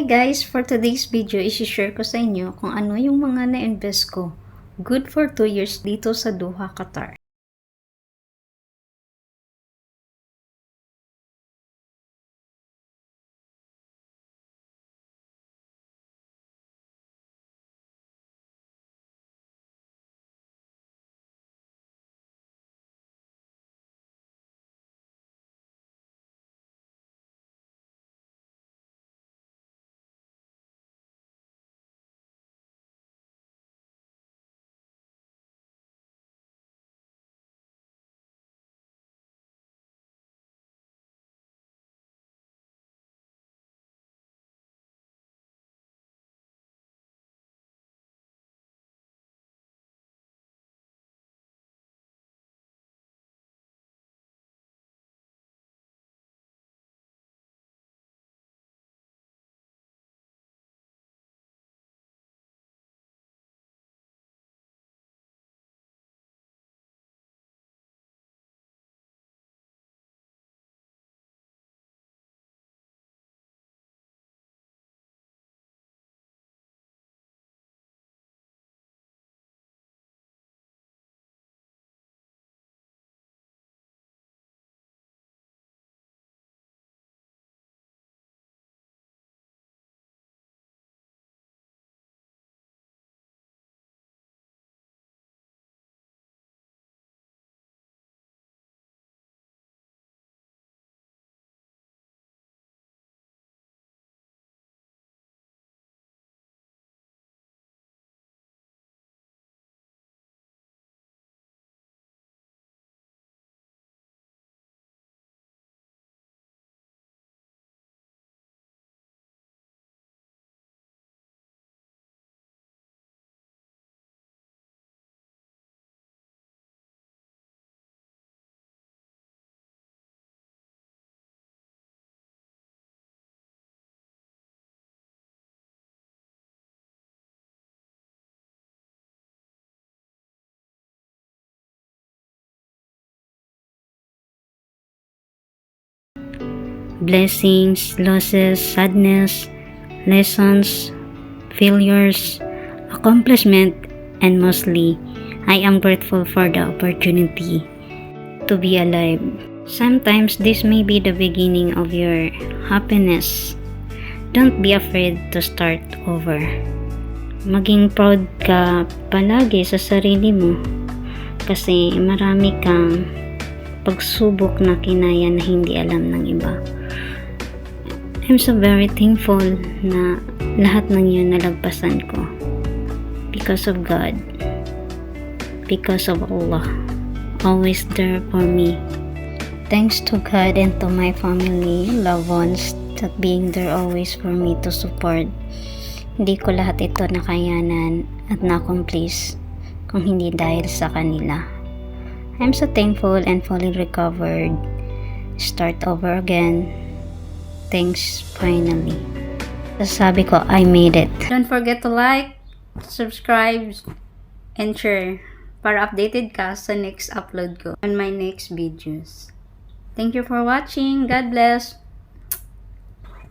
guys, for today's video, isi-share ko sa inyo kung ano yung mga na-invest ko. Good for 2 years dito sa Doha, Qatar. Blessings, losses, sadness, lessons, failures, accomplishment, and mostly, I am grateful for the opportunity to be alive. Sometimes this may be the beginning of your happiness. Don't be afraid to start over. Maging proud ka palagi sa sarili mo kasi marami kang pagsubok na kinaya na hindi alam ng iba. I'm so very thankful na lahat ng yun nalagpasan ko because of God, because of Allah, always there for me. Thanks to God and to my family, loved ones, that being there always for me to support. Hindi ko lahat ito nakayanan at na-accomplish kung hindi dahil sa kanila. I'm so thankful and fully recovered. Start over again. Thanks finally. Sasabi ko, I made it. Don't forget to like, subscribe, and share para updated ka sa next upload ko on my next videos. Thank you for watching. God bless.